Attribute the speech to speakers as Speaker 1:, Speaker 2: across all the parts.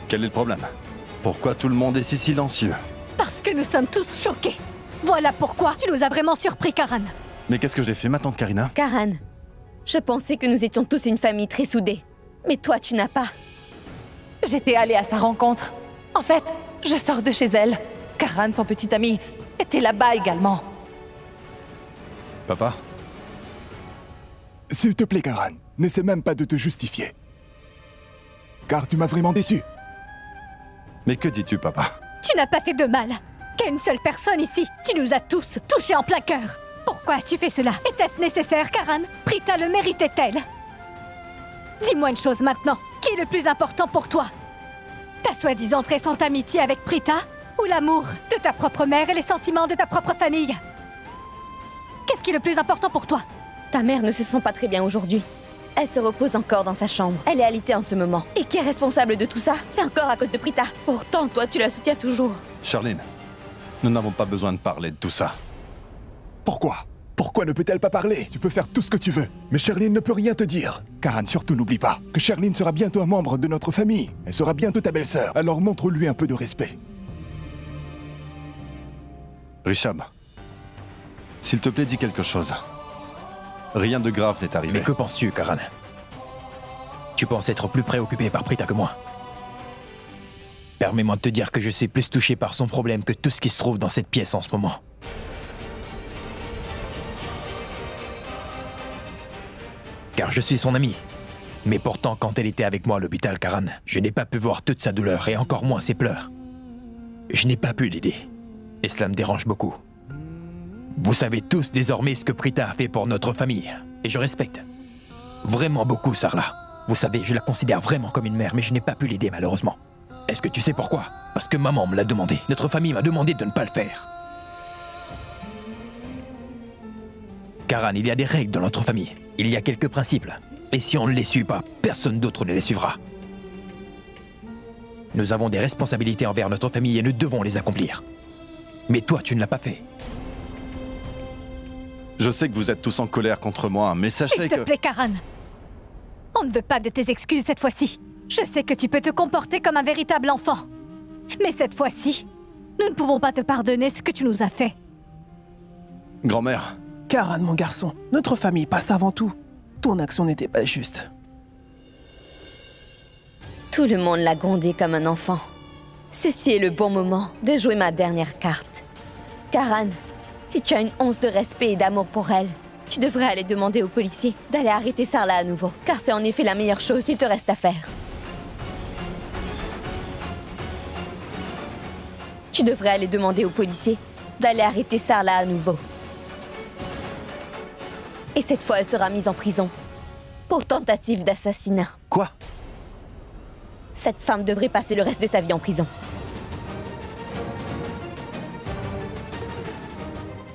Speaker 1: Quel est le problème? Pourquoi tout le monde est si silencieux?
Speaker 2: Parce que nous sommes tous choqués. Voilà pourquoi tu nous as vraiment surpris, Karan.
Speaker 1: Mais qu'est-ce que j'ai fait, ma tante Karina?
Speaker 3: Karan, je pensais que nous étions tous une famille très soudée. Mais toi, tu n'as pas.
Speaker 4: J'étais allée à sa rencontre. En fait, je sors de chez elle. Karan, son petit ami, était là-bas également.
Speaker 1: Papa?
Speaker 5: S'il te plaît, Karan, n'essaie même pas de te justifier. Car tu m'as vraiment déçu.
Speaker 1: Mais que dis-tu, papa?
Speaker 2: Tu n'as pas fait de mal qu'à une seule personne ici. Tu nous as tous touchés en plein cœur. Pourquoi as-tu fait cela? Était-ce nécessaire, Karan? Prita le méritait-elle? Dis-moi une chose maintenant. Qui est le plus important pour toi? Ta soi-disant récente amitié avec Prita? Ou l'amour de ta propre mère et les sentiments de ta propre famille? Qu'est-ce qui est le plus important pour toi?
Speaker 3: Ta mère ne se sent pas très bien aujourd'hui. Elle se repose encore dans sa chambre. Elle est alitée en ce moment. Et qui est responsable de tout ça? C'est encore à cause de Prita. Pourtant, toi, tu la soutiens toujours.
Speaker 1: Charline, nous n'avons pas besoin de parler de tout ça.
Speaker 5: Pourquoi? Pourquoi ne peut-elle pas parler? Tu peux faire tout ce que tu veux, mais Sherline ne peut rien te dire. Karan, surtout n'oublie pas que Sherline sera bientôt un membre de notre famille. Elle sera bientôt ta belle-sœur. Alors montre-lui un peu de respect.
Speaker 1: Rishab, s'il te plaît, dis quelque chose. Rien de grave n'est arrivé.
Speaker 6: Mais que penses-tu, Karan? Tu penses être plus préoccupé par Prita que moi? Permets-moi de te dire que je suis plus touché par son problème que tout ce qui se trouve dans cette pièce en ce moment. Car je suis son ami. Mais pourtant, quand elle était avec moi à l'hôpital, Karan, je n'ai pas pu voir toute sa douleur et encore moins ses pleurs. Je n'ai pas pu l'aider. Et cela me dérange beaucoup. Vous savez tous désormais ce que Prita a fait pour notre famille. Et je respecte vraiment beaucoup Sarla. Vous savez, je la considère vraiment comme une mère, mais je n'ai pas pu l'aider malheureusement. Est-ce que tu sais pourquoi? Parce que maman me l'a demandé. Notre famille m'a demandé de ne pas le faire. Karan, il y a des règles dans notre famille. Il y a quelques principes. Et si on ne les suit pas, personne d'autre ne les suivra. Nous avons des responsabilités envers notre famille et nous devons les accomplir. Mais toi, tu ne l'as pas fait.
Speaker 1: Je sais que vous êtes tous en colère contre moi, mais sachez que...
Speaker 2: S'il te plaît, Karan. On ne veut pas de tes excuses cette fois-ci. Je sais que tu peux te comporter comme un véritable enfant. Mais cette fois-ci, nous ne pouvons pas te pardonner ce que tu nous as fait.
Speaker 1: Grand-mère.
Speaker 7: Karan, mon garçon, notre famille passe avant tout. Ton action n'était pas juste.
Speaker 3: Tout le monde l'a grondé comme un enfant. Ceci est le bon moment de jouer ma dernière carte. Karan, si tu as une once de respect et d'amour pour elle, tu devrais aller demander aux policiers d'aller arrêter Sarla à nouveau. Car c'est en effet la meilleure chose qu'il te reste à faire. Tu devrais aller demander aux policiers d'aller arrêter Sarla à nouveau. Et cette fois, elle sera mise en prison pour tentative d'assassinat.
Speaker 1: Quoi?
Speaker 3: Cette femme devrait passer le reste de sa vie en prison.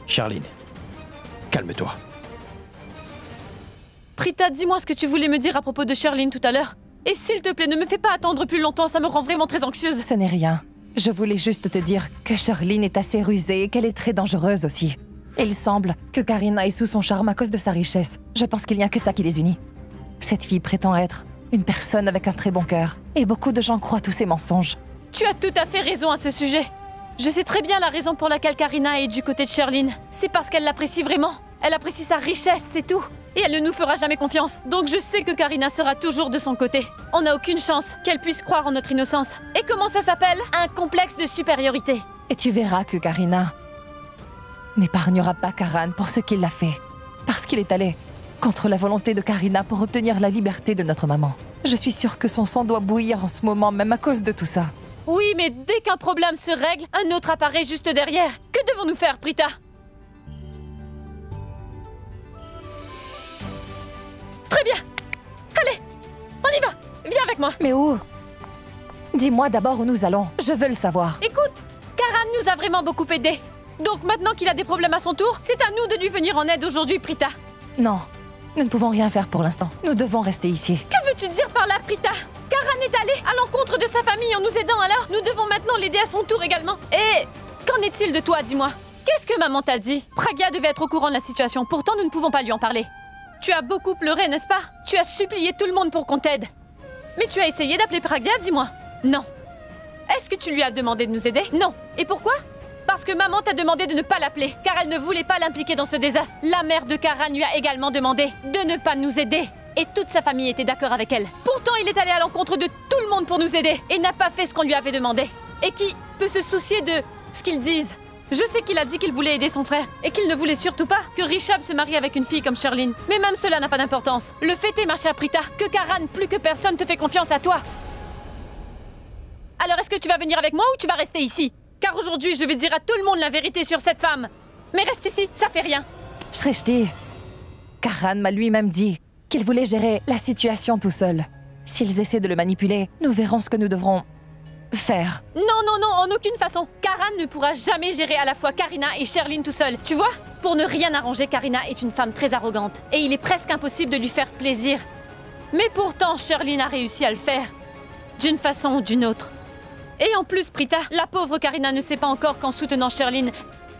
Speaker 6: Charline, calme-toi.
Speaker 8: Prita, dis-moi ce que tu voulais me dire à propos de Sherline tout à l'heure. Et s'il te plaît, ne me fais pas attendre plus longtemps, ça me rend vraiment très anxieuse.
Speaker 4: Ce n'est rien. Je voulais juste te dire que Sherline est assez rusée et qu'elle est très dangereuse aussi. Il semble que Karina est sous son charme à cause de sa richesse. Je pense qu'il n'y a que ça qui les unit. Cette fille prétend être une personne avec un très bon cœur. Et beaucoup de gens croient tous ces mensonges.
Speaker 8: Tu as tout à fait raison à ce sujet. Je sais très bien la raison pour laquelle Karina est du côté de Sherline. C'est parce qu'elle l'apprécie vraiment. Elle apprécie sa richesse, c'est tout. Et elle ne nous fera jamais confiance. Donc je sais que Karina sera toujours de son côté. On n'a aucune chance qu'elle puisse croire en notre innocence. Et comment ça s'appelle? Un complexe de supériorité.
Speaker 4: Et tu verras que Karina n'épargnera pas Karan pour ce qu'il a fait. Parce qu'il est allé contre la volonté de Karina pour obtenir la liberté de notre maman. Je suis sûre que son sang doit bouillir en ce moment, même à cause de tout ça.
Speaker 8: Oui, mais dès qu'un problème se règle, un autre apparaît juste derrière. Que devons-nous faire, Prita? Très bien. Allez, on y va. Viens avec moi.
Speaker 4: Mais où? Dis-moi d'abord où nous allons. Je veux le savoir.
Speaker 8: Écoute, Karan nous a vraiment beaucoup aidés. Donc maintenant qu'il a des problèmes à son tour, c'est à nous de lui venir en aide aujourd'hui, Prita.
Speaker 4: Non, nous ne pouvons rien faire pour l'instant. Nous devons rester ici.
Speaker 8: Que veux-tu dire par là, Prita? Karan est allé à l'encontre de sa famille en nous aidant, alors nous devons maintenant l'aider à son tour également. Et qu'en est-il de toi, dis-moi? Qu'est-ce que maman t'a dit? Pragya devait être au courant de la situation, pourtant nous ne pouvons pas lui en parler. Tu as beaucoup pleuré, n'est-ce pas? Tu as supplié tout le monde pour qu'on t'aide. Mais tu as essayé d'appeler Pragya, dis-moi? Non, Est-ce que tu lui as demandé de nous aider? Non. Et pourquoi? Parce que maman t'a demandé de ne pas l'appeler, car elle ne voulait pas l'impliquer dans ce désastre. La mère de Karan lui a également demandé de ne pas nous aider. Et toute sa famille était d'accord avec elle. Pourtant, il est allé à l'encontre de tout le monde pour nous aider et n'a pas fait ce qu'on lui avait demandé. Et qui peut se soucier de ce qu'ils disent? Je sais qu'il a dit qu'il voulait aider son frère et qu'il ne voulait surtout pas que Rishabh se marie avec une fille comme Sherlyn. Mais même cela n'a pas d'importance. Le fait est, ma chère Prita, que Karan, plus que personne, te fait confiance à toi. Alors est-ce que tu vas venir avec moi ou tu vas rester ici? Car aujourd'hui, je vais dire à tout le monde la vérité sur cette femme. Mais reste ici, ça fait rien.
Speaker 4: Shrishti, Karan m'a lui-même dit qu'il voulait gérer la situation tout seul. S'ils essaient de le manipuler, nous verrons ce que nous devrons faire.
Speaker 8: Non, non, non, en aucune façon. Karan ne pourra jamais gérer à la fois Karina et Sherlyn tout seul. Tu vois? Pour ne rien arranger, Karina est une femme très arrogante. Et il est presque impossible de lui faire plaisir. Mais pourtant, Sherlyn a réussi à le faire. D'une façon ou d'une autre. Et en plus, Prita, la pauvre Karina ne sait pas encore qu'en soutenant Sherlyn,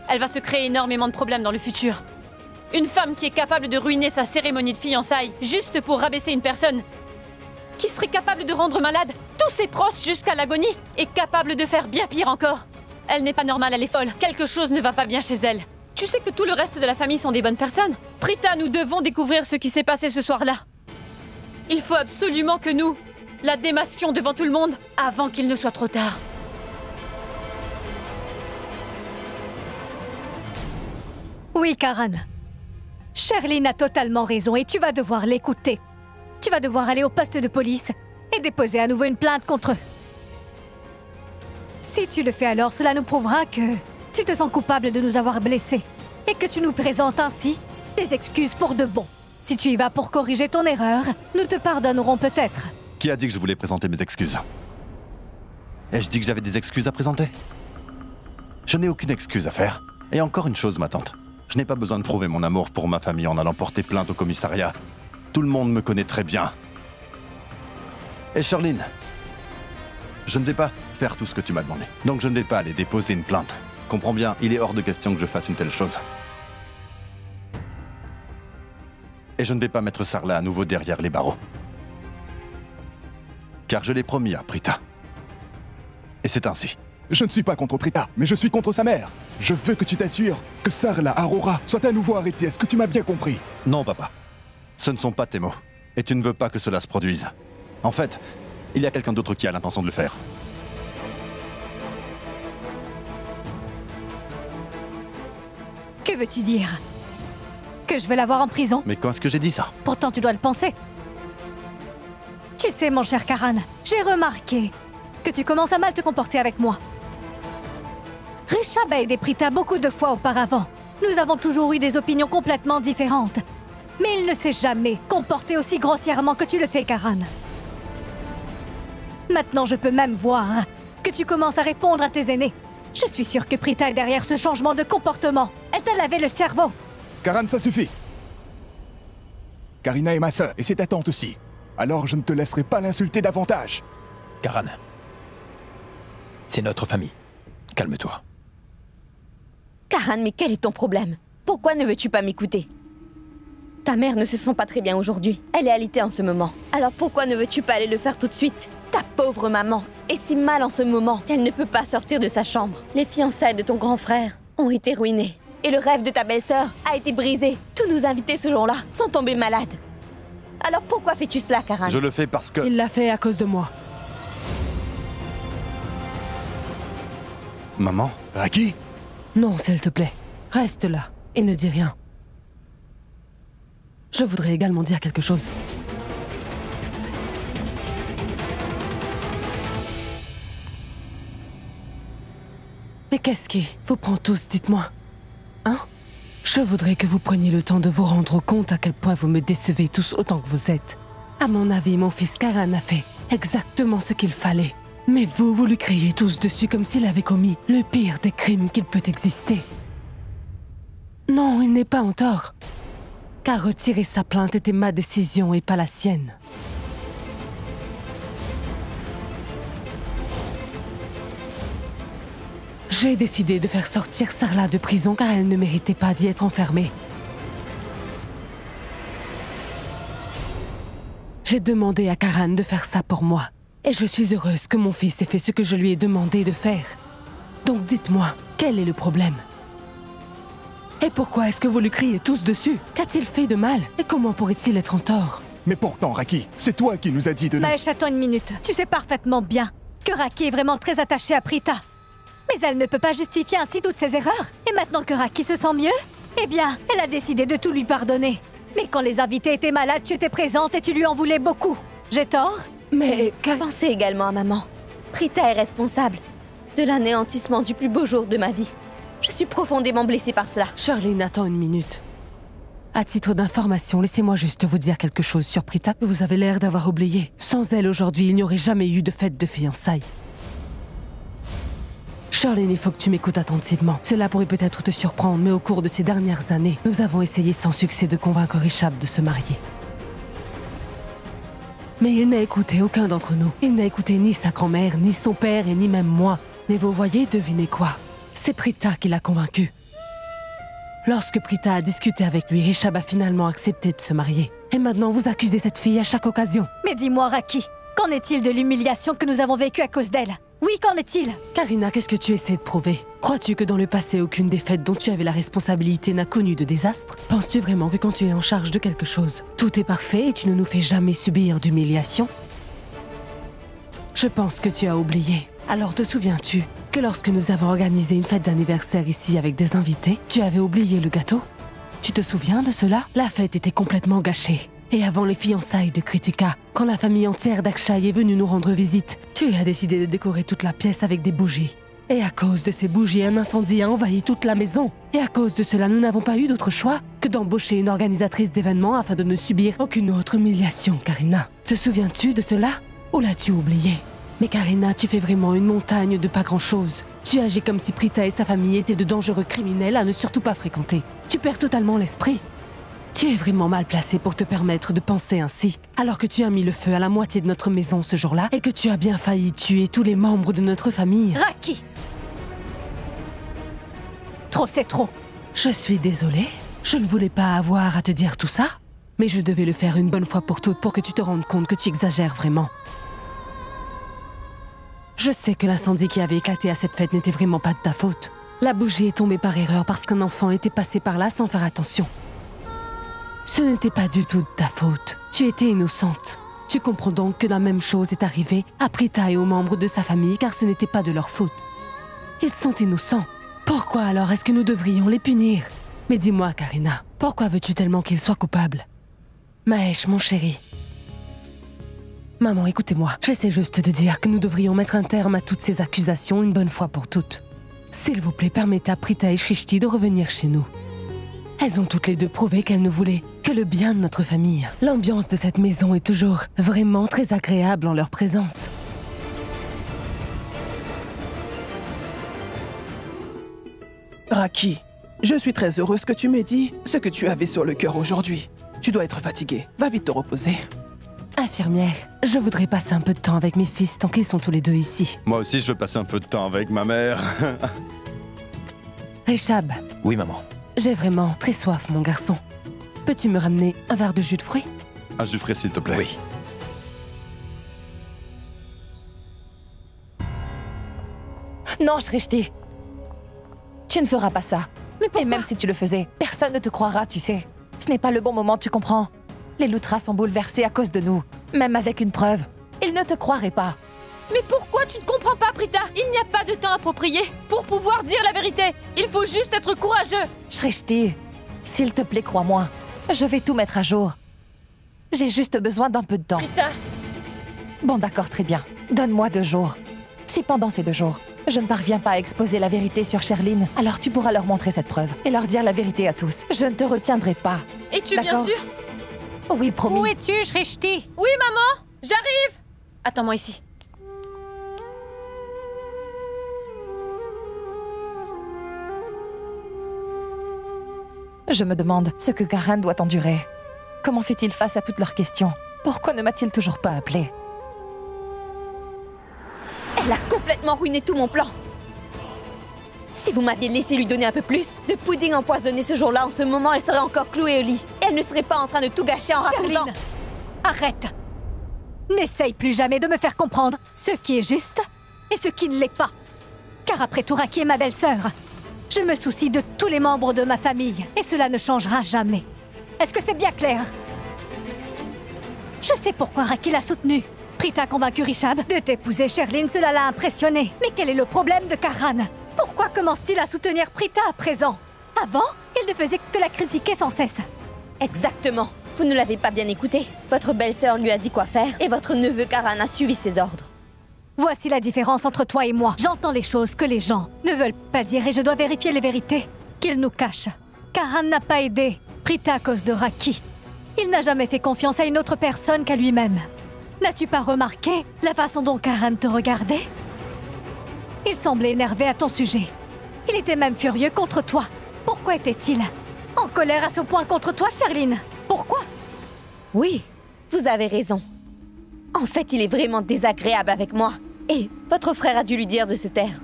Speaker 8: elle va se créer énormément de problèmes dans le futur. Une femme qui est capable de ruiner sa cérémonie de fiançailles juste pour rabaisser une personne, qui serait capable de rendre malade tous ses proches jusqu'à l'agonie, et capable de faire bien pire encore. Elle n'est pas normale, elle est folle. Quelque chose ne va pas bien chez elle. Tu sais que tout le reste de la famille sont des bonnes personnes. Prita, nous devons découvrir ce qui s'est passé ce soir-là. Il faut absolument que nous la démasquions devant tout le monde avant qu'il ne soit trop tard.
Speaker 2: Oui, Karan. Sherlyn a totalement raison et tu vas devoir l'écouter. Tu vas devoir aller au poste de police et déposer à nouveau une plainte contre eux. Si tu le fais alors, cela nous prouvera que tu te sens coupable de nous avoir blessés et que tu nous présentes ainsi des excuses pour de bon. Si tu y vas pour corriger ton erreur, nous te pardonnerons peut-être.
Speaker 1: Qui a dit que je voulais présenter mes excuses? Ai-je dit que j'avais des excuses à présenter? Je n'ai aucune excuse à faire. Et encore une chose, ma tante. Je n'ai pas besoin de prouver mon amour pour ma famille en allant porter plainte au commissariat. Tout le monde me connaît très bien. Et Sherlyn, je ne vais pas faire tout ce que tu m'as demandé. Donc je ne vais pas aller déposer une plainte. Comprends bien, il est hors de question que je fasse une telle chose. Et je ne vais pas mettre Sarla à nouveau derrière les barreaux. Car je l'ai promis à Prita. Et c'est ainsi.
Speaker 5: Je ne suis pas contre Prita, mais je suis contre sa mère. Je veux que tu t'assures que Sarla Aurora soit à nouveau arrêtée. Est-ce que tu m'as bien compris?
Speaker 1: Non, papa. Ce ne sont pas tes mots. Et tu ne veux pas que cela se produise. En fait, il y a quelqu'un d'autre qui a l'intention de le faire.
Speaker 2: Que veux-tu dire? Que je veux l'avoir en prison?
Speaker 1: Mais quand est-ce que j'ai dit ça?
Speaker 2: Pourtant, tu dois le penser. Tu sais, mon cher Karan, j'ai remarqué que tu commences à mal te comporter avec moi. Rishabh a aidé Prita beaucoup de fois auparavant. Nous avons toujours eu des opinions complètement différentes. Mais il ne s'est jamais comporté aussi grossièrement que tu le fais, Karan. Maintenant, je peux même voir que tu commences à répondre à tes aînés. Je suis sûre que Prita est derrière ce changement de comportement. Elle t'a lavé le cerveau.
Speaker 5: Karan, ça suffit. Karina est ma sœur, et c'est ta tante aussi. Alors je ne te laisserai pas l'insulter davantage.
Speaker 6: Karan, c'est notre famille. Calme-toi.
Speaker 3: Karan, mais quel est ton problème? Pourquoi ne veux-tu pas m'écouter? Ta mère ne se sent pas très bien aujourd'hui. Elle est alitée en ce moment. Alors pourquoi ne veux-tu pas aller le faire tout de suite? Ta pauvre maman est si mal en ce moment qu'elle ne peut pas sortir de sa chambre. Les fiançailles de ton grand frère ont été ruinées. Et le rêve de ta belle-sœur a été brisé. Tous nos invités ce jour-là sont tombés malades. Alors pourquoi fais-tu cela, Karan?
Speaker 1: Je le fais parce que...
Speaker 7: Il l'a fait à cause de moi.
Speaker 1: Maman?
Speaker 5: Raki?
Speaker 7: Non, s'il te plaît. Reste là et ne dis rien. Je voudrais également dire quelque chose. Mais qu'est-ce qui vous prend tous, dites-moi? Hein? Je voudrais que vous preniez le temps de vous rendre compte à quel point vous me décevez tous autant que vous êtes. À mon avis, mon fils Karan a fait exactement ce qu'il fallait. Mais vous lui criez tous dessus comme s'il avait commis le pire des crimes qu'il peut exister. Non, il n'est pas en tort. Car retirer sa plainte était ma décision et pas la sienne. J'ai décidé de faire sortir Sarla de prison car elle ne méritait pas d'y être enfermée. J'ai demandé à Karan de faire ça pour moi. Et je suis heureuse que mon fils ait fait ce que je lui ai demandé de faire. Donc dites-moi, quel est le problème? Et pourquoi est-ce que vous lui criez tous dessus? Qu'a-t-il fait de mal? Et comment pourrait-il être en tort?
Speaker 5: Mais pourtant, Raki, c'est toi qui nous as dit de...
Speaker 2: Mahesh, attends une minute. Tu sais parfaitement bien que Raki est vraiment très attachée à Prita. Mais elle ne peut pas justifier ainsi toutes ses erreurs. Et maintenant que Raki se sent mieux, eh bien, elle a décidé de tout lui pardonner. Mais quand les invités étaient malades, tu étais présente et tu lui en voulais beaucoup. J'ai tort?
Speaker 7: Mais...
Speaker 3: Pensez également à maman. Prita est responsable de l'anéantissement du plus beau jour de ma vie. Je suis profondément blessée par cela.
Speaker 7: Charline, attends une minute. À titre d'information, laissez-moi juste vous dire quelque chose sur Prita que vous avez l'air d'avoir oublié. Sans elle, aujourd'hui, il n'y aurait jamais eu de fête de fiançailles. Charline, il faut que tu m'écoutes attentivement. Cela pourrait peut-être te surprendre, mais au cours de ces dernières années, nous avons essayé sans succès de convaincre Rishabh de se marier. Mais il n'a écouté aucun d'entre nous. Il n'a écouté ni sa grand-mère, ni son père, et ni même moi. Mais vous voyez, devinez quoi? C'est Prita qui l'a convaincu. Lorsque Prita a discuté avec lui, Rishabh a finalement accepté de se marier. Et maintenant, vous accusez cette fille à chaque occasion.
Speaker 2: Mais dis-moi, Raki, qu'en est-il de l'humiliation que nous avons vécue à cause d'elle? Oui, qu'en est-il?
Speaker 7: Karina, qu'est-ce que tu essaies de prouver? Crois-tu que dans le passé, aucune des fêtes dont tu avais la responsabilité n'a connu de désastre? Penses-tu vraiment que quand tu es en charge de quelque chose, tout est parfait et tu ne nous fais jamais subir d'humiliation? Je pense que tu as oublié. Alors te souviens-tu que lorsque nous avons organisé une fête d'anniversaire ici avec des invités, tu avais oublié le gâteau? Tu te souviens de cela? La fête était complètement gâchée. Et avant les fiançailles de Kritika, quand la famille entière d'Akshay est venue nous rendre visite, tu as décidé de décorer toute la pièce avec des bougies. Et à cause de ces bougies, un incendie a envahi toute la maison. Et à cause de cela, nous n'avons pas eu d'autre choix que d'embaucher une organisatrice d'événements afin de ne subir aucune autre humiliation, Karina. Te souviens-tu de cela? Ou l'as-tu oublié? Mais Karina, tu fais vraiment une montagne de pas grand-chose. Tu agis comme si Prita et sa famille étaient de dangereux criminels à ne surtout pas fréquenter. Tu perds totalement l'esprit. Tu es vraiment mal placé pour te permettre de penser ainsi, alors que tu as mis le feu à la moitié de notre maison ce jour-là et que tu as bien failli tuer tous les membres de notre famille.
Speaker 2: Raki! Trop, c'est trop.
Speaker 7: Je suis désolée. Je ne voulais pas avoir à te dire tout ça, mais je devais le faire une bonne fois pour toutes pour que tu te rendes compte que tu exagères vraiment. Je sais que l'incendie qui avait éclaté à cette fête n'était vraiment pas de ta faute. La bougie est tombée par erreur parce qu'un enfant était passé par là sans faire attention. Ce n'était pas du tout de ta faute. Tu étais innocente. Tu comprends donc que la même chose est arrivée à Prita et aux membres de sa famille car ce n'était pas de leur faute. Ils sont innocents. Pourquoi alors est-ce que nous devrions les punir? Mais dis-moi, Karina, pourquoi veux-tu tellement qu'ils soient coupables? Mahesh, mon chéri. Maman, écoutez-moi. J'essaie juste de dire que nous devrions mettre un terme à toutes ces accusations une bonne fois pour toutes. S'il vous plaît, permettez à Prita et Shrishti de revenir chez nous. Elles ont toutes les deux prouvé qu'elles ne voulaient que le bien de notre famille. L'ambiance de cette maison est toujours vraiment très agréable en leur présence.
Speaker 9: Raki, je suis très heureuse que tu m'aies dit ce que tu avais sur le cœur aujourd'hui. Tu dois être fatiguée. Va vite te reposer.
Speaker 7: Infirmière, je voudrais passer un peu de temps avec mes fils tant qu'ils sont tous les deux ici.
Speaker 1: Moi aussi, je veux passer un peu de temps avec ma mère.
Speaker 7: Rishabh,
Speaker 6: Oui, maman.
Speaker 7: j'ai vraiment très soif, mon garçon. Peux-tu me ramener un verre de jus de fruits?
Speaker 1: Un jus frais, s'il te plaît.
Speaker 6: Oui.
Speaker 4: Non, Shrishti. Tu ne feras pas ça.
Speaker 2: Mais pourquoi?
Speaker 4: Et même si tu le faisais, personne ne te croira, tu sais. Ce n'est pas le bon moment, tu comprends? Les Luthra sont bouleversés à cause de nous. Même avec une preuve. Ils ne te croiraient pas.
Speaker 8: Mais pourquoi tu ne comprends pas, Prita? Il n'y a pas de temps approprié pour pouvoir dire la vérité. Il faut juste être courageux.
Speaker 4: Shrishti, s'il te plaît, crois-moi. Je vais tout mettre à jour. J'ai juste besoin d'un peu de temps.
Speaker 8: Prita,
Speaker 4: Bon, d'accord, très bien. Donne-moi 2 jours. Si pendant ces 2 jours, je ne parviens pas à exposer la vérité sur Sherline, alors tu pourras leur montrer cette preuve et leur dire la vérité à tous. Je ne te retiendrai pas.
Speaker 8: es-tu bien
Speaker 4: D'accord.
Speaker 8: sûr?
Speaker 4: Oui, promis.
Speaker 2: Où es-tu, Shrishti?
Speaker 8: Oui, maman, j'arrive. Attends-moi ici.
Speaker 4: Je me demande ce que Karan doit endurer. Comment fait-il face à toutes leurs questions? Pourquoi ne m'a-t-il toujours pas appelé?
Speaker 3: Elle a complètement ruiné tout mon plan. Si vous m'aviez laissé lui donner un peu plus de pudding empoisonné ce jour-là, en ce moment, elle serait encore clouée au lit. Elle ne serait pas en train de tout gâcher en racontant...
Speaker 2: Sherline, arrête! N'essaye plus jamais de me faire comprendre ce qui est juste et ce qui ne l'est pas. Car après tout, Raki est ma belle-sœur. Je me soucie de tous les membres de ma famille et cela ne changera jamais. Est-ce que c'est bien clair? Je sais pourquoi Raki l'a soutenu. Prita a convaincu Rishab de t'épouser, Sherlyn, cela l'a impressionné. Mais quel est le problème de Karan? Pourquoi commence-t-il à soutenir Prita à présent? Avant, il ne faisait que la critiquer sans cesse.
Speaker 3: Exactement. Vous ne l'avez pas bien écouté. Votre belle-sœur lui a dit quoi faire et votre neveu Karan a suivi ses ordres.
Speaker 2: Voici la différence entre toi et moi. J'entends les choses que les gens ne veulent pas dire et je dois vérifier les vérités qu'ils nous cachent. Karan n'a pas aidé Prita à cause de Raki. Il n'a jamais fait confiance à une autre personne qu'à lui-même. N'as-tu pas remarqué la façon dont Karan te regardait? Il semblait énervé à ton sujet. Il était même furieux contre toi. Pourquoi était-il en colère à ce point contre toi, Sherlyn? Pourquoi?
Speaker 3: Oui, vous avez raison. En fait, il est vraiment désagréable avec moi. Et votre frère a dû lui dire de se taire.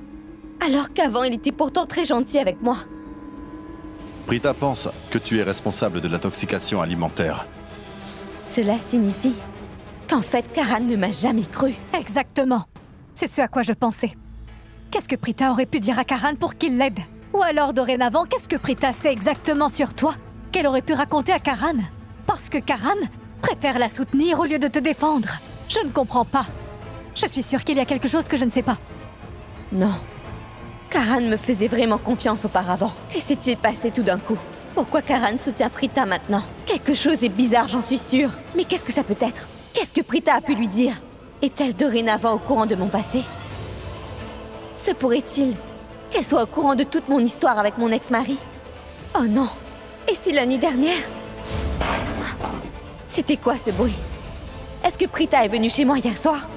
Speaker 3: Alors qu'avant, il était pourtant très gentil avec moi.
Speaker 1: Prita pense que tu es responsable de l'intoxication alimentaire.
Speaker 3: Cela signifie qu'en fait, Karan ne m'a jamais cru.
Speaker 2: Exactement. C'est ce à quoi je pensais. Qu'est-ce que Prita aurait pu dire à Karan pour qu'il l'aide? Ou alors, dorénavant, qu'est-ce que Prita sait exactement sur toi qu'elle aurait pu raconter à Karan? Parce que Karan préfère la soutenir au lieu de te défendre. Je ne comprends pas. Je suis sûre qu'il y a quelque chose que je ne sais pas.
Speaker 3: Non. Karan me faisait vraiment confiance auparavant. Que s'est-il passé tout d'un coup? Pourquoi Karan soutient Prita maintenant? Quelque chose est bizarre, j'en suis sûre. Mais qu'est-ce que ça peut être? Qu'est-ce que Prita a pu lui dire? Est-elle dorénavant au courant de mon passé? Se pourrait-il qu'elle soit au courant de toute mon histoire avec mon ex-mari? Oh non! Et si la nuit dernière? C'était quoi ce bruit? Est-ce que Prita est venue chez moi hier soir?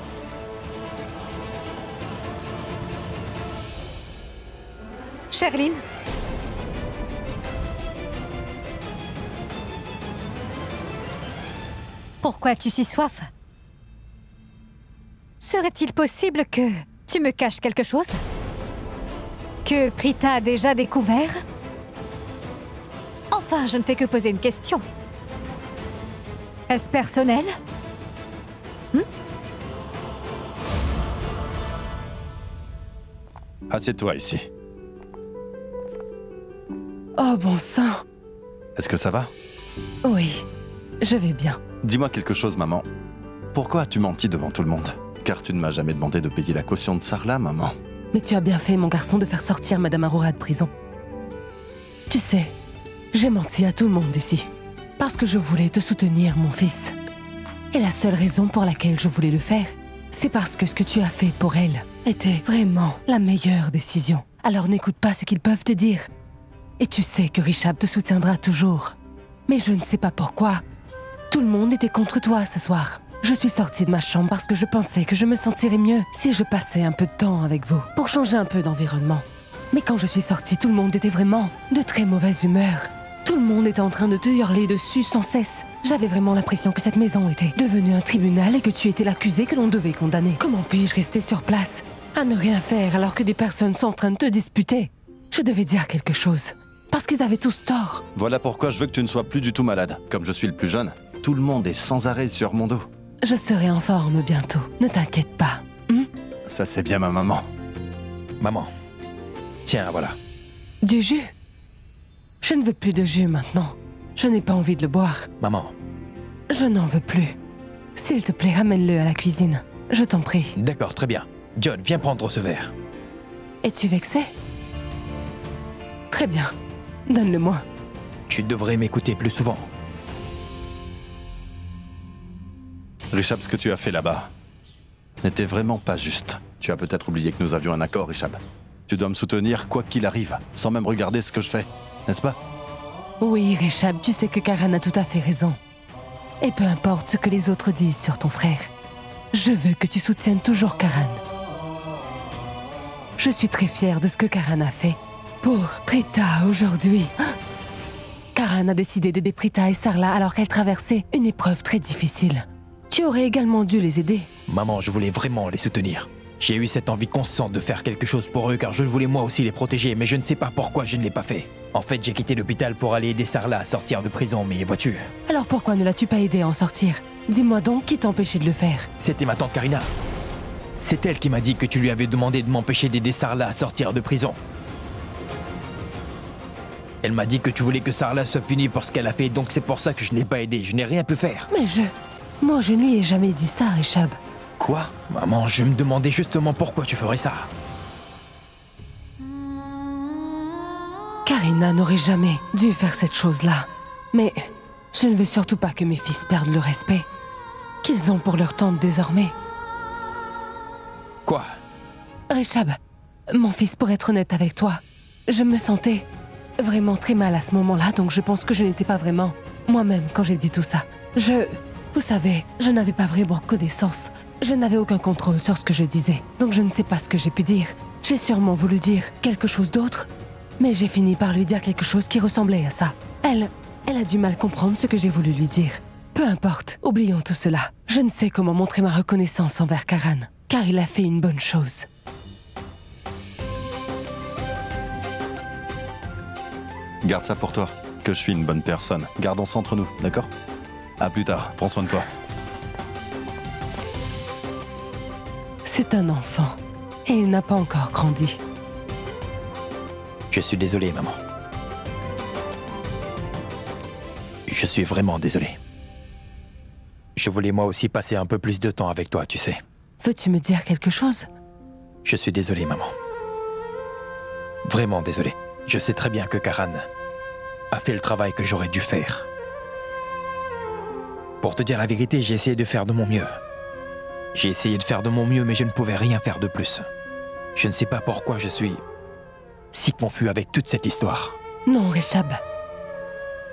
Speaker 2: Sherlyn? Pourquoi as-tu si soif? Serait-il possible que tu me caches quelque chose? Que Prita a déjà découvert? Enfin, je ne fais que poser une question. Est-ce personnel?
Speaker 1: Assieds-toi ici.
Speaker 7: Oh bon sang.
Speaker 1: Est-ce que ça va?
Speaker 7: Oui, je vais bien.
Speaker 1: Dis-moi quelque chose, maman. Pourquoi as-tu menti devant tout le monde? Car tu ne m'as jamais demandé de payer la caution de Sarla, maman.
Speaker 7: Mais tu as bien fait, mon garçon, de faire sortir Madame Aurora de prison. Tu sais, j'ai menti à tout le monde ici. Parce que je voulais te soutenir, mon fils. Et la seule raison pour laquelle je voulais le faire, c'est parce que ce que tu as fait pour elle était vraiment la meilleure décision. Alors n'écoute pas ce qu'ils peuvent te dire. Et tu sais que Rishab te soutiendra toujours. Mais je ne sais pas pourquoi. Tout le monde était contre toi ce soir. Je suis sortie de ma chambre parce que je pensais que je me sentirais mieux si je passais un peu de temps avec vous, pour changer un peu d'environnement. Mais quand je suis sortie, tout le monde était vraiment de très mauvaise humeur. Tout le monde était en train de te hurler dessus sans cesse. J'avais vraiment l'impression que cette maison était devenue un tribunal et que tu étais l'accusé que l'on devait condamner. Comment puis-je rester sur place, à ne rien faire alors que des personnes sont en train de te disputer? Je devais dire quelque chose, parce qu'ils avaient tous tort.
Speaker 1: Voilà pourquoi je veux que tu ne sois plus du tout malade. Comme je suis le plus jeune, tout le monde est sans arrêt sur mon dos.
Speaker 7: Je serai en forme bientôt, ne t'inquiète pas.
Speaker 1: Ça c'est bien ma maman.
Speaker 6: Maman, tiens, voilà.
Speaker 7: Du jus? Je ne veux plus de jus maintenant. Je n'ai pas envie de le boire.
Speaker 6: Maman.
Speaker 7: Je n'en veux plus. S'il te plaît, ramène-le à la cuisine. Je t'en prie.
Speaker 6: D'accord, très bien. John, viens prendre ce verre.
Speaker 7: Es-tu vexé? Très bien. Donne-le-moi.
Speaker 6: Tu devrais m'écouter plus souvent.
Speaker 1: Rishab, ce que tu as fait là-bas n'était vraiment pas juste. Tu as peut-être oublié que nous avions un accord, Rishab. Tu dois me soutenir quoi qu'il arrive, sans même regarder ce que je fais, n'est-ce pas?
Speaker 7: Oui, Rishab, tu sais que Karan a tout à fait raison. Et peu importe ce que les autres disent sur ton frère, je veux que tu soutiennes toujours Karan. Je suis très fière de ce que Karan a fait pour Prita aujourd'hui. Karan a décidé d'aider Prita et Sarla alors qu'elles traversaient une épreuve très difficile. Tu aurais également dû les aider.
Speaker 6: Maman, je voulais vraiment les soutenir. J'ai eu cette envie constante de faire quelque chose pour eux car je voulais moi aussi les protéger, mais je ne sais pas pourquoi je ne l'ai pas fait. En fait, j'ai quitté l'hôpital pour aller aider Sarla à sortir de prison, mais vois-tu...
Speaker 7: Alors pourquoi ne l'as-tu pas aidé à en sortir? Dis-moi donc qui t'a empêché de le faire.
Speaker 6: C'était ma tante Karina. C'est elle qui m'a dit que tu lui avais demandé de m'empêcher d'aider Sarla à sortir de prison. Elle m'a dit que tu voulais que Sarla soit punie pour ce qu'elle a fait, donc c'est pour ça que je n'ai pas aidé. Je n'ai rien pu faire.
Speaker 7: Mais moi, je ne lui ai jamais dit ça, Richab.
Speaker 1: Quoi?
Speaker 6: Maman, je me demandais justement pourquoi tu ferais ça.
Speaker 7: Karina n'aurait jamais dû faire cette chose-là. Mais je ne veux surtout pas que mes fils perdent le respect qu'ils ont pour leur tante désormais.
Speaker 6: Quoi?
Speaker 7: Richab, mon fils, pour être honnête avec toi, je me sentais vraiment très mal à ce moment-là, donc je pense que je n'étais pas vraiment moi-même quand j'ai dit tout ça. Vous savez, je n'avais pas vraiment connaissance. Je n'avais aucun contrôle sur ce que je disais, donc je ne sais pas ce que j'ai pu dire. J'ai sûrement voulu dire quelque chose d'autre, mais j'ai fini par lui dire quelque chose qui ressemblait à ça. Elle a du mal comprendre ce que j'ai voulu lui dire. Peu importe, oublions tout cela. Je ne sais comment montrer ma reconnaissance envers Karan, car il a fait une bonne chose.
Speaker 1: Garde ça pour toi, que je suis une bonne personne. Gardons ça entre nous, d'accord? À plus tard, prends soin de toi.
Speaker 7: C'est un enfant, et il n'a pas encore grandi.
Speaker 6: Je suis désolé, maman. Je suis vraiment désolé. Je voulais moi aussi passer un peu plus de temps avec toi, tu sais.
Speaker 7: Veux-tu me dire quelque chose?
Speaker 6: Je suis désolé, maman. Vraiment désolé. Je sais très bien que Karan a fait le travail que j'aurais dû faire. Pour te dire la vérité, j'ai essayé de faire de mon mieux. J'ai essayé de faire de mon mieux, mais je ne pouvais rien faire de plus. Je ne sais pas pourquoi je suis si confus avec toute cette histoire.
Speaker 7: Non, Richab.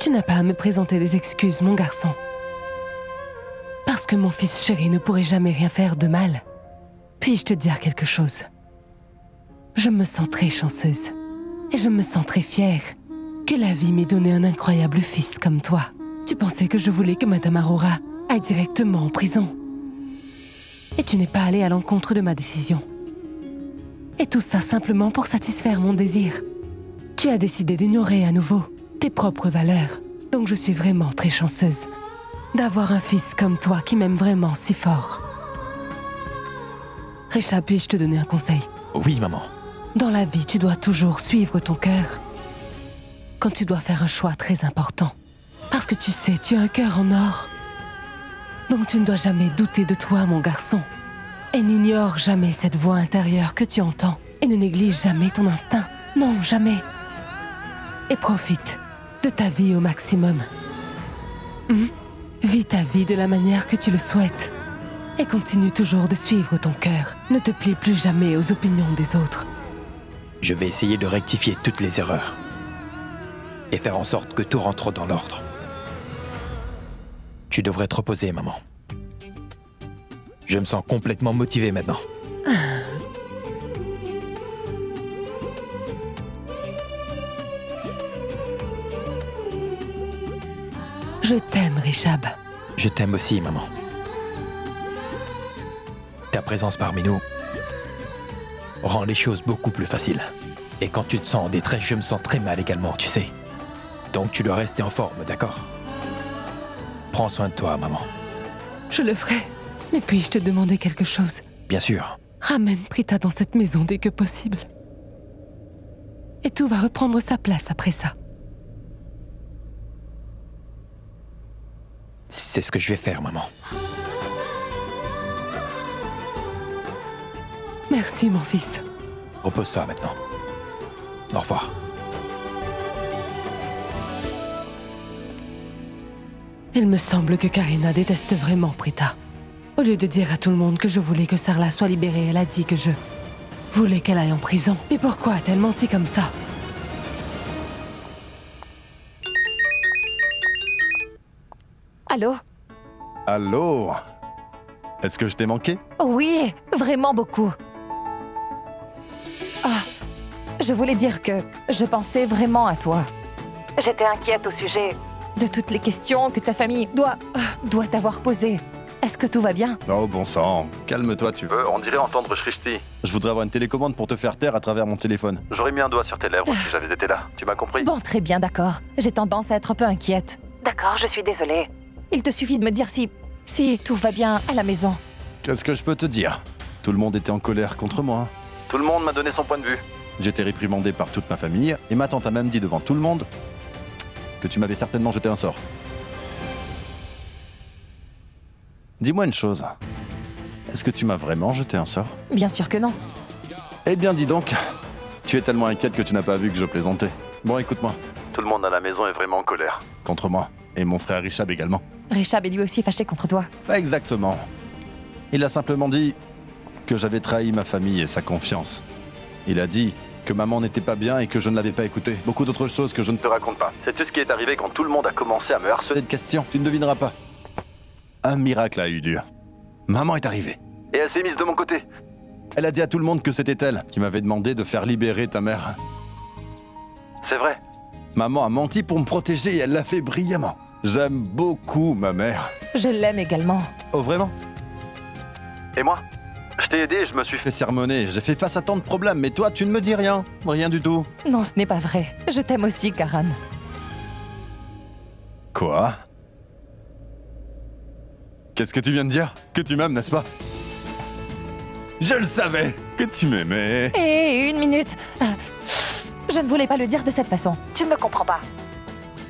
Speaker 7: Tu n'as pas à me présenter des excuses, mon garçon. Parce que mon fils chéri ne pourrait jamais rien faire de mal. Puis-je te dire quelque chose? Je me sens très chanceuse. Et je me sens très fière que la vie m'ait donné un incroyable fils comme toi. Tu pensais que je voulais que Madame Aurora aille directement en prison. Et tu n'es pas allé à l'encontre de ma décision. Et tout ça simplement pour satisfaire mon désir. Tu as décidé d'ignorer à nouveau tes propres valeurs. Donc je suis vraiment très chanceuse d'avoir un fils comme toi qui m'aime vraiment si fort. Richard, puis-je te donner un conseil?
Speaker 6: Oui, maman.
Speaker 7: Dans la vie, tu dois toujours suivre ton cœur quand tu dois faire un choix très important. Parce que tu sais, tu as un cœur en or. Donc tu ne dois jamais douter de toi, mon garçon. Et n'ignore jamais cette voix intérieure que tu entends. Et ne néglige jamais ton instinct. Non, jamais. Et profite de ta vie au maximum. Vis ta vie de la manière que tu le souhaites. Et continue toujours de suivre ton cœur. Ne te plie plus jamais aux opinions des autres.
Speaker 6: Je vais essayer de rectifier toutes les erreurs. Et faire en sorte que tout rentre dans l'ordre. Tu devrais te reposer, maman. Je me sens complètement motivé maintenant.
Speaker 7: Je t'aime, Richab.
Speaker 6: Je t'aime aussi, maman. Ta présence parmi nous rend les choses beaucoup plus faciles. Et quand tu te sens en détresse, je me sens très mal également, tu sais. Donc tu dois rester en forme, d'accord? Prends soin de toi, maman.
Speaker 7: Je le ferai. Mais puis-je te demander quelque chose?
Speaker 6: Bien sûr.
Speaker 7: Ramène Prita dans cette maison dès que possible. Et tout va reprendre sa place après ça.
Speaker 6: C'est ce que je vais faire, maman.
Speaker 7: Merci, mon fils.
Speaker 6: Repose-toi maintenant. Au revoir.
Speaker 7: Il me semble que Karina déteste vraiment Prita. Au lieu de dire à tout le monde que je voulais que Sarla soit libérée, elle a dit que je voulais qu'elle aille en prison. Mais pourquoi a-t-elle menti comme ça?
Speaker 4: Allô?
Speaker 1: Allô? Est-ce que je t'ai manqué?
Speaker 4: Oui, vraiment beaucoup. Ah, je voulais dire que je pensais vraiment à toi. J'étais inquiète au sujet de toutes les questions que ta famille doit t'avoir posées. Est-ce que tout va bien?
Speaker 1: Oh bon sang, calme-toi tu veux, on dirait entendre Shrishti. Je voudrais avoir une télécommande pour te faire taire à travers mon téléphone. J'aurais mis un doigt sur tes lèvres si j'avais été là, tu m'as compris?
Speaker 4: Bon, très bien, d'accord. J'ai tendance à être un peu inquiète. D'accord, je suis désolée. Il te suffit de me dire si Si, tout va bien à la maison.
Speaker 1: Qu'est-ce que je peux te dire? Tout le monde était en colère contre moi. Tout le monde m'a donné son point de vue. J'étais réprimandé par toute ma famille, et ma tante a même dit devant tout le monde que tu m'avais certainement jeté un sort. Dis-moi une chose. Est-ce que tu m'as vraiment jeté un sort?
Speaker 4: Bien sûr que non.
Speaker 1: Eh bien, dis donc, tu es tellement inquiète que tu n'as pas vu que je plaisantais. Bon, écoute-moi. Tout le monde à la maison est vraiment en colère. Contre moi. Et mon frère Richab également.
Speaker 4: Richab est lui aussi fâché contre toi.
Speaker 1: Pas exactement. Il a simplement dit que j'avais trahi ma famille et sa confiance. Il a dit que maman n'était pas bien et que je ne l'avais pas écoutée. Beaucoup d'autres choses que je ne te raconte pas. Sais-tu ce qui est arrivé quand tout le monde a commencé à me harceler de questions? Tu ne devineras pas. Un miracle a eu lieu. Maman est arrivée. Et elle s'est mise de mon côté. Elle a dit à tout le monde que c'était elle qui m'avait demandé de faire libérer ta mère. C'est vrai. Maman a menti pour me protéger et elle l'a fait brillamment. J'aime beaucoup ma mère.
Speaker 4: Je l'aime également.
Speaker 1: Oh, vraiment? Et moi? Je t'ai aidé, je me suis fait sermonner, j'ai fait face à tant de problèmes, mais toi, tu ne me dis rien. Rien du tout.
Speaker 4: Non, ce n'est pas vrai. Je t'aime aussi, Karan.
Speaker 1: Quoi? Qu'est-ce que tu viens de dire? Que tu m'aimes, n'est-ce pas? Je le savais que tu m'aimais.
Speaker 4: Hé, une minute. Je ne voulais pas le dire de cette façon. Tu ne me comprends pas.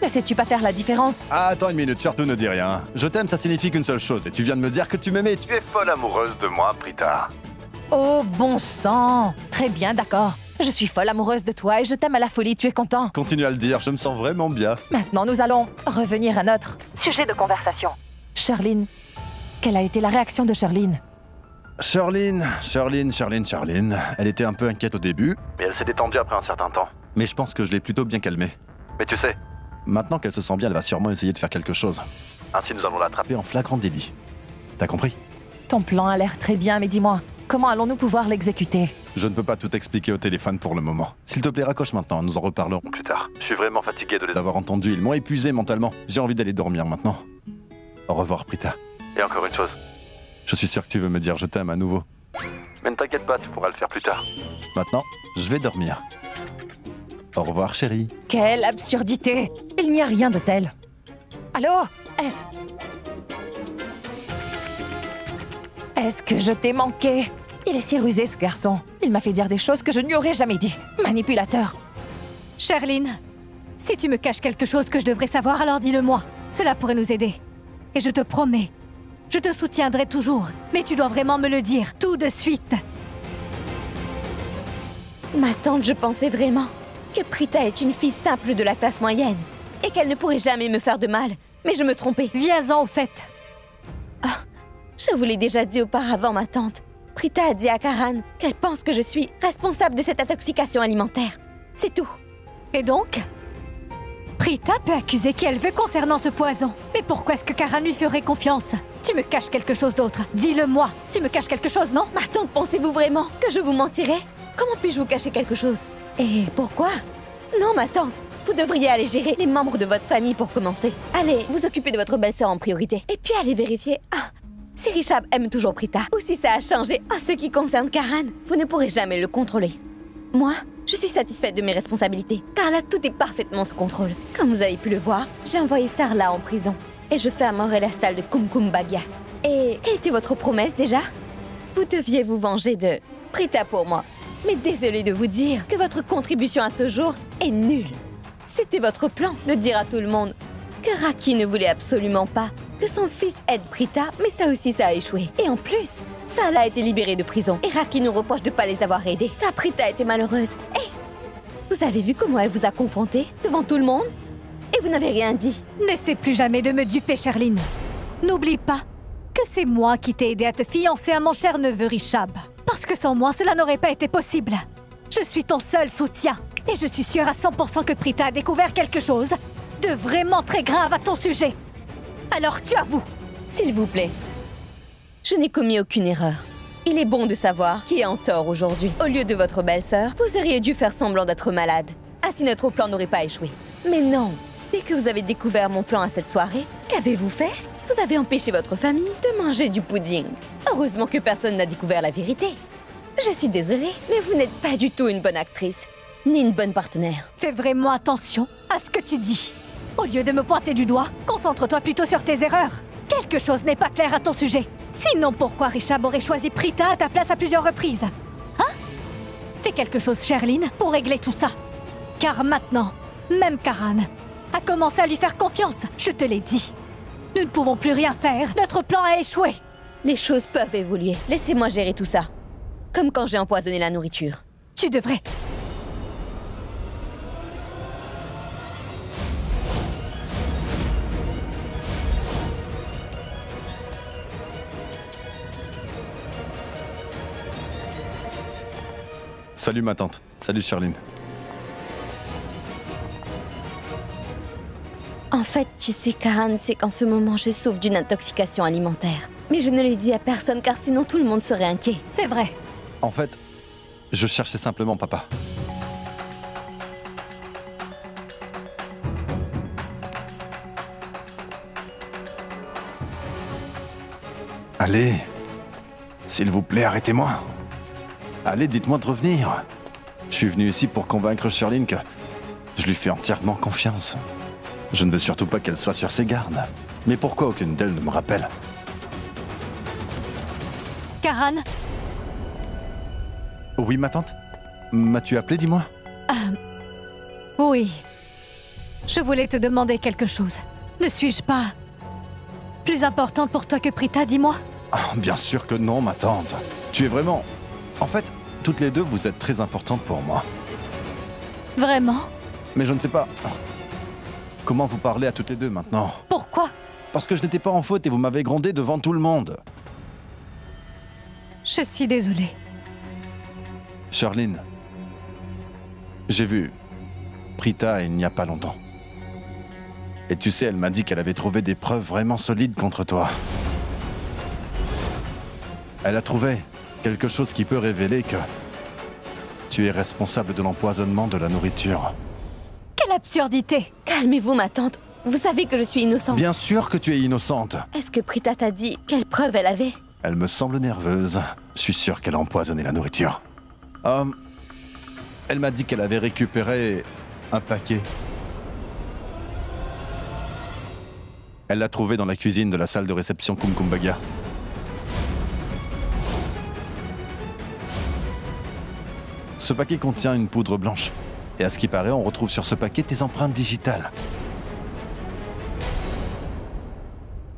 Speaker 4: Ne sais-tu pas faire la différence?
Speaker 1: Ah, attends une minute, surtout ne dis rien. Je t'aime, ça signifie qu'une seule chose, et tu viens de me dire que tu m'aimais. Tu es folle amoureuse de moi, Prita.
Speaker 4: Oh, bon sang. Très bien, d'accord. Je suis folle amoureuse de toi et je t'aime à la folie, tu es content?
Speaker 1: Continue à le dire, je me sens vraiment bien.
Speaker 4: Maintenant, nous allons revenir à notre sujet de conversation. Sherlyn. Quelle a été la réaction de Sherlyn?
Speaker 1: Sherlyn. Elle était un peu inquiète au début, mais elle s'est détendue après un certain temps. Mais je pense que je l'ai plutôt bien calmée. Mais tu sais, maintenant qu'elle se sent bien, elle va sûrement essayer de faire quelque chose. Ainsi, nous allons l'attraper en flagrant délit. T'as compris?
Speaker 4: Ton plan a l'air très bien, mais dis-moi, comment allons-nous pouvoir l'exécuter?
Speaker 1: Je ne peux pas tout expliquer au téléphone pour le moment. S'il te plaît, raccroche maintenant, nous en reparlerons plus tard. Je suis vraiment fatigué de les avoir entendus, ils m'ont épuisé mentalement. J'ai envie d'aller dormir maintenant. Au revoir, Prita. Et encore une chose. Je suis sûr que tu veux me dire je t'aime à nouveau. Mais ne t'inquiète pas, tu pourras le faire plus tard. Maintenant, je vais dormir. Au revoir, chérie.
Speaker 4: Quelle absurdité! Il n'y a rien de tel. Allô? Est-ce que je t'ai manqué? Il est si rusé, ce garçon. Il m'a fait dire des choses que je ne lui aurais jamais dit. Manipulateur.
Speaker 2: Sherlyn, si tu me caches quelque chose que je devrais savoir, alors dis-le-moi. Cela pourrait nous aider. Et je te promets, je te soutiendrai toujours. Mais tu dois vraiment me le dire, tout de suite.
Speaker 3: Ma tante, je pensais vraiment que Prita est une fille simple de la classe moyenne et qu'elle ne pourrait jamais me faire de mal. Mais je me trompais.
Speaker 2: Viens-en au fait.
Speaker 3: Ah, je vous l'ai déjà dit auparavant, ma tante. Prita a dit à Karan qu'elle pense que je suis responsable de cette intoxication alimentaire. C'est tout.
Speaker 2: Et donc? Prita peut accuser qui elle veut concernant ce poison. Mais pourquoi est-ce que Karan lui ferait confiance? Tu me caches quelque chose d'autre. Dis-le-moi. Tu me caches quelque chose, non?
Speaker 3: Ma tante, pensez-vous vraiment que je vous mentirais? Comment puis-je vous cacher quelque chose? Et pourquoi? Non, ma tante. Vous devriez aller gérer les membres de votre famille pour commencer. Allez, vous occuper de votre belle-sœur en priorité. Et puis allez vérifier. Si Richab aime toujours Prita, ou si ça a changé en ce qui concerne Karan, vous ne pourrez jamais le contrôler. Moi, je suis satisfaite de mes responsabilités, car là, tout est parfaitement sous contrôle. Comme vous avez pu le voir, j'ai envoyé Sarla en prison, et je fermerai la salle de Kumkum Bagia. Et quelle était votre promesse déjà? Vous deviez vous venger de Prita pour moi. Mais désolé de vous dire que votre contribution à ce jour est nulle. C'était votre plan de dire à tout le monde que Raki ne voulait absolument pas que son fils aide Prita, mais ça aussi ça a échoué. Et en plus, Sarla a été libérée de prison et Raki nous reproche de ne pas les avoir aidés car Prita était malheureuse. Et vous avez vu comment elle vous a confronté devant tout le monde? Et vous n'avez rien dit.
Speaker 2: N'essaie plus jamais de me duper, Sherlyn. N'oublie pas que c'est moi qui t'ai aidé à te fiancer à mon cher neveu Richab. Parce que sans moi, cela n'aurait pas été possible. Je suis ton seul soutien. Et je suis sûre à 100% que Prita a découvert quelque chose de vraiment très grave à ton sujet. Alors tu avoues.
Speaker 3: S'il vous plaît. Je n'ai commis aucune erreur. Il est bon de savoir qui est en tort aujourd'hui. Au lieu de votre belle-sœur, vous auriez dû faire semblant d'être malade. Ainsi notre plan n'aurait pas échoué. Mais non. Dès que vous avez découvert mon plan à cette soirée, qu'avez-vous fait? Vous avez empêché votre famille de manger du pudding. Heureusement que personne n'a découvert la vérité. Je suis désolée, mais vous n'êtes pas du tout une bonne actrice, ni une bonne partenaire.
Speaker 2: Fais vraiment attention à ce que tu dis. Au lieu de me pointer du doigt, concentre-toi plutôt sur tes erreurs. Quelque chose n'est pas clair à ton sujet. Sinon, pourquoi Rishab aurait choisi Prita à ta place à plusieurs reprises? Hein? Fais quelque chose, Sherlyn, pour régler tout ça. Car maintenant, même Karan a commencé à lui faire confiance. Je te l'ai dit. Nous ne pouvons plus rien faire. Notre plan a échoué.
Speaker 3: Les choses peuvent évoluer. Laissez-moi gérer tout ça. Comme quand j'ai empoisonné la nourriture.
Speaker 2: Tu devrais.
Speaker 1: Salut ma tante. Salut Sherlyn.
Speaker 3: En fait, tu sais, Karan, c'est qu'en ce moment, je souffre d'une intoxication alimentaire. Mais je ne l'ai dit à personne, car sinon tout le monde serait inquiet.
Speaker 2: C'est vrai.
Speaker 1: En fait, je cherchais simplement papa. Allez, s'il vous plaît, arrêtez-moi. Allez, dites-moi de revenir. Je suis venu ici pour convaincre Sherlyn que je lui fais entièrement confiance. Je ne veux surtout pas qu'elle soit sur ses gardes. Mais pourquoi aucune d'elles ne me rappelle?
Speaker 2: Karan?
Speaker 1: Oui, ma tante? M'as-tu appelé, dis-moi?
Speaker 2: Oui. Je voulais te demander quelque chose. Ne suis-je pas plus importante pour toi que Prita, dis-moi?
Speaker 1: Ah, bien sûr que non, ma tante. Tu es vraiment... En fait, toutes les deux, vous êtes très importantes pour moi.
Speaker 2: Vraiment?
Speaker 1: Mais je ne sais pas... Comment vous parlez à toutes les deux maintenant?
Speaker 2: Pourquoi?
Speaker 1: Parce que je n'étais pas en faute et vous m'avez grondé devant tout le monde.
Speaker 2: Je suis désolée.
Speaker 1: Sherlyn, j'ai vu Prita il n'y a pas longtemps. Et tu sais, elle m'a dit qu'elle avait trouvé des preuves vraiment solides contre toi. Elle a trouvé quelque chose qui peut révéler que tu es responsable de l'empoisonnement de la nourriture.
Speaker 2: Quelle absurdité!
Speaker 3: Calmez-vous, ma tante. Vous savez que je suis innocente.
Speaker 1: Bien sûr que tu es innocente.
Speaker 3: Est-ce que Prita t'a dit quelle preuve elle avait?
Speaker 1: Elle me semble nerveuse. Je suis sûr qu'elle a empoisonné la nourriture. Elle m'a dit qu'elle avait récupéré un paquet. Elle l'a trouvé dans la cuisine de la salle de réception Kumkumbaga. Ce paquet contient une poudre blanche. Et à ce qui paraît, on retrouve sur ce paquet tes empreintes digitales.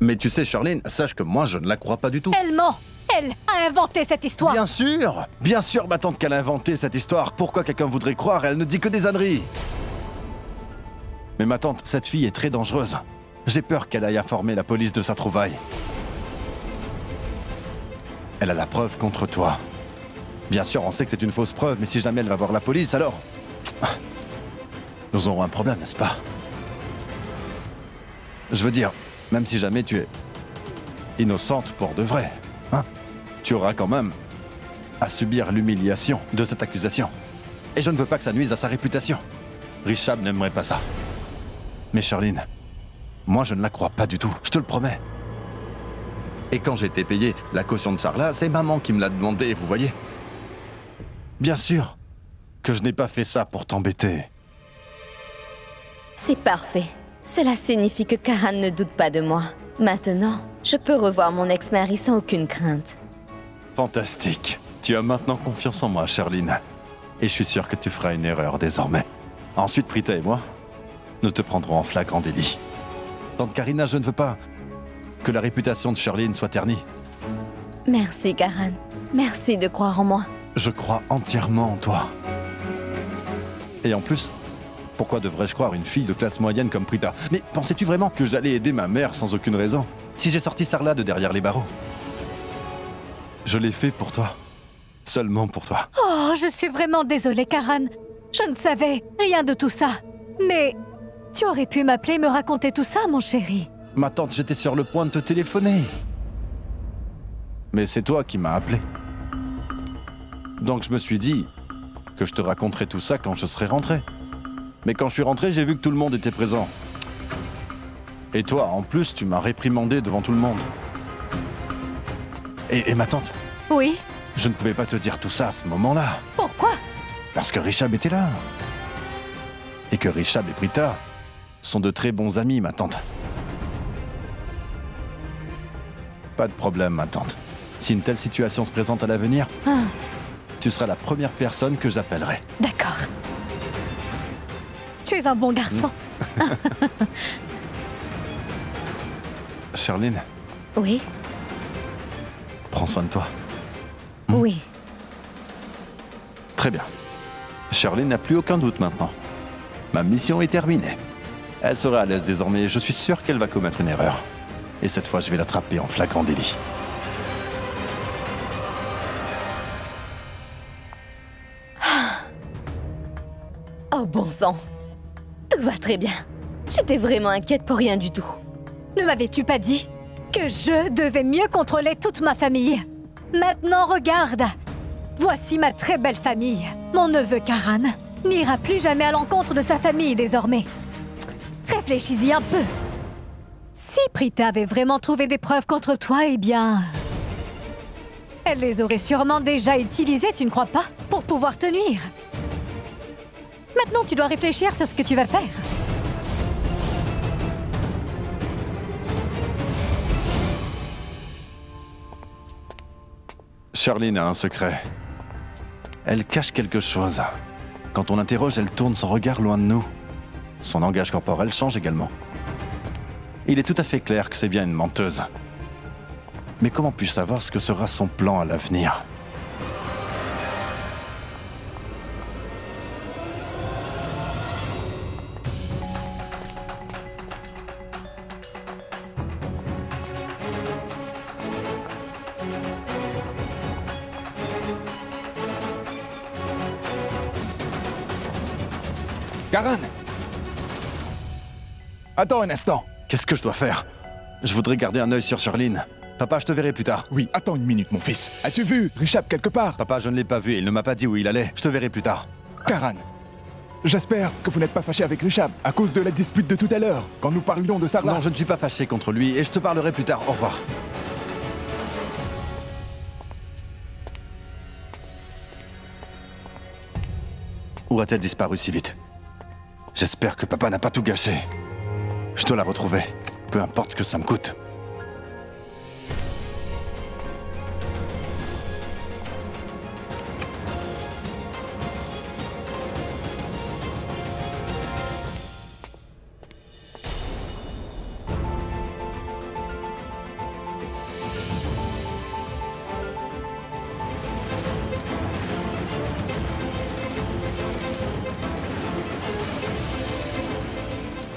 Speaker 1: Mais tu sais, Sherlyn, sache que moi, je ne la crois pas du tout.
Speaker 2: Elle ment! Elle a inventé cette histoire!
Speaker 1: Bien sûr, ma tante qu'elle a inventé cette histoire. Pourquoi quelqu'un voudrait croire? Elle ne dit que des âneries. Mais ma tante, cette fille est très dangereuse. J'ai peur qu'elle aille informer la police de sa trouvaille. Elle a la preuve contre toi. Bien sûr, on sait que c'est une fausse preuve, mais si jamais elle va voir la police, alors... Nous aurons un problème, n'est-ce pas? Je veux dire, même si jamais tu es innocente pour de vrai, hein, tu auras quand même à subir l'humiliation de cette accusation. Et je ne veux pas que ça nuise à sa réputation. Rishab n'aimerait pas ça. Mais Sherlyn, moi je ne la crois pas du tout, je te le promets. Et quand j'ai été payé la caution de Sarla, c'est maman qui me l'a demandé, vous voyez? Bien sûr que je n'ai pas fait ça pour t'embêter.
Speaker 3: C'est parfait. Cela signifie que Karan ne doute pas de moi. Maintenant, je peux revoir mon ex-mari sans aucune crainte.
Speaker 1: Fantastique. Tu as maintenant confiance en moi, Sherlyn. Et je suis sûr que tu feras une erreur désormais. Ensuite, Prita et moi, nous te prendrons en flagrant délit. Tante Karina, je ne veux pas que la réputation de Sherlyn soit ternie.
Speaker 3: Merci, Karan. Merci de croire en moi.
Speaker 1: Je crois entièrement en toi. Et en plus, pourquoi devrais-je croire une fille de classe moyenne comme Prita? Mais pensais-tu vraiment que j'allais aider ma mère sans aucune raison? Si j'ai sorti Sarla de derrière les barreaux? Je l'ai fait pour toi. Seulement pour toi.
Speaker 2: Oh, je suis vraiment désolée, Karan. Je ne savais rien de tout ça. Mais tu aurais pu m'appeler et me raconter tout ça, mon chéri.
Speaker 1: Ma tante, j'étais sur le point de te téléphoner. Mais c'est toi qui m'as appelé. Donc je me suis dit que je te raconterais tout ça quand je serai rentré. Mais quand je suis rentré, j'ai vu que tout le monde était présent. Et toi, en plus, tu m'as réprimandé devant tout le monde. Et ma tante?
Speaker 2: Oui?
Speaker 1: Je ne pouvais pas te dire tout ça à ce moment-là.
Speaker 2: Pourquoi?
Speaker 1: Parce que Rishab était là. Et que Rishab et Prita sont de très bons amis, ma tante. Pas de problème, ma tante. Si une telle situation se présente à l'avenir, tu seras la première personne que j'appellerai.
Speaker 2: D'accord. Tu es un bon garçon.
Speaker 1: Sherline,
Speaker 3: Oui,
Speaker 1: prends soin de toi.
Speaker 3: oui.
Speaker 1: Très bien. Sherline n'a plus aucun doute maintenant. Ma mission est terminée. Elle sera à l'aise désormais et je suis sûr qu'elle va commettre une erreur. Et cette fois, je vais l'attraper en flagrant délit.
Speaker 3: Oh bon sang. Tout va très bien. J'étais vraiment inquiète pour rien du tout.
Speaker 2: Ne m'avais-tu pas dit que je devais mieux contrôler toute ma famille? Maintenant, regarde. Voici ma très belle famille. Mon neveu Karan n'ira plus jamais à l'encontre de sa famille désormais. Réfléchis-y un peu. Si Prita avait vraiment trouvé des preuves contre toi, eh bien... elle les aurait sûrement déjà utilisées, tu ne crois pas? Pour pouvoir te nuire. Maintenant, tu dois réfléchir sur ce que tu vas faire.
Speaker 1: Sherline a un secret. Elle cache quelque chose. Quand on l'interroge, elle tourne son regard loin de nous. Son langage corporel change également. Il est tout à fait clair que c'est bien une menteuse. Mais comment puis-je savoir ce que sera son plan à l'avenir?
Speaker 5: Karan! Attends un instant.
Speaker 1: Qu'est-ce que je dois faire? Je voudrais garder un œil sur Sherline. Papa, je te verrai plus tard.
Speaker 5: Oui, attends une minute, mon fils. As-tu vu Rishab quelque part?
Speaker 1: Papa, je ne l'ai pas vu et il ne m'a pas dit où il allait. Je te verrai plus tard.
Speaker 5: Karan, j'espère que vous n'êtes pas fâché avec Rishab à cause de la dispute de tout à l'heure, quand nous parlions de Sarla.
Speaker 1: Non, je ne suis pas fâché contre lui et je te parlerai plus tard. Au revoir. Où a-t-elle disparu si vite? J'espère que papa n'a pas tout gâché. Je dois la retrouver, peu importe ce que ça me coûte.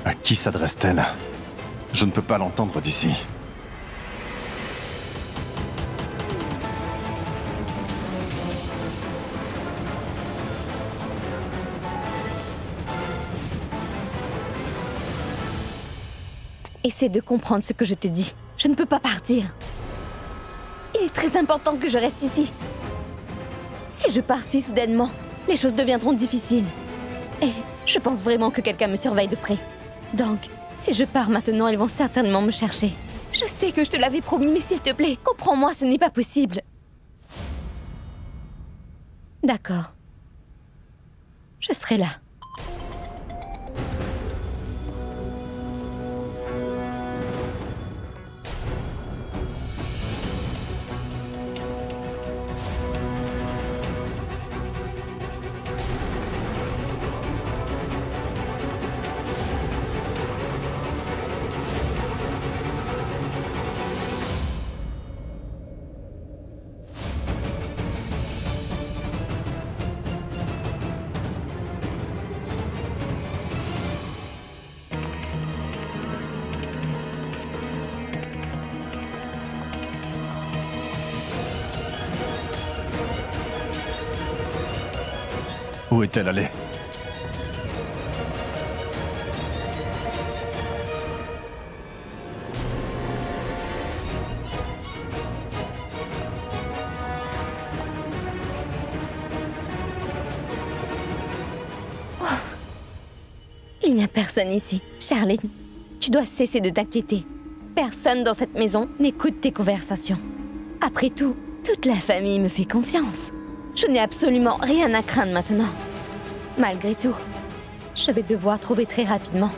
Speaker 1: À qui s'adresse-t-elle? Je ne peux pas l'entendre d'ici.
Speaker 3: Essaie de comprendre ce que je te dis. Je ne peux pas partir. Il est très important que je reste ici. Si je pars si soudainement, les choses deviendront difficiles. Et je pense vraiment que quelqu'un me surveille de près. Donc, si je pars maintenant, ils vont certainement me chercher. Je sais que je te l'avais promis, mais s'il te plaît, comprends-moi, ce n'est pas possible. D'accord. Je serai là.
Speaker 1: Où est-elle allée?
Speaker 3: Il n'y a personne ici. Charline, tu dois cesser de t'inquiéter. Personne dans cette maison n'écoute tes conversations. Après tout, toute la famille me fait confiance. Je n'ai absolument rien à craindre maintenant. Malgré tout, je vais devoir trouver très rapidement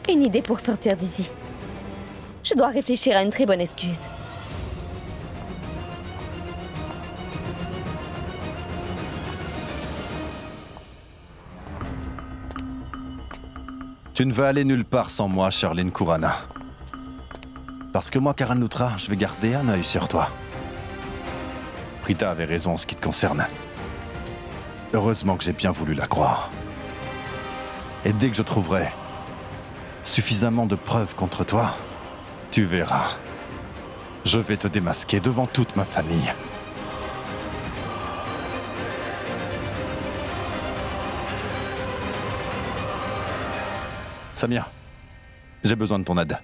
Speaker 3: une idée pour sortir d'ici. Je dois réfléchir à une très bonne excuse.
Speaker 1: Tu ne veux aller nulle part sans moi, Sherlyn Kurana. Parce que moi, Karan Lutra, je vais garder un œil sur toi. Prita avait raison en ce qui te concerne. Heureusement que j'ai bien voulu la croire. Et dès que je trouverai suffisamment de preuves contre toi, tu verras. Je vais te démasquer devant toute ma famille. Samir, j'ai besoin de ton aide.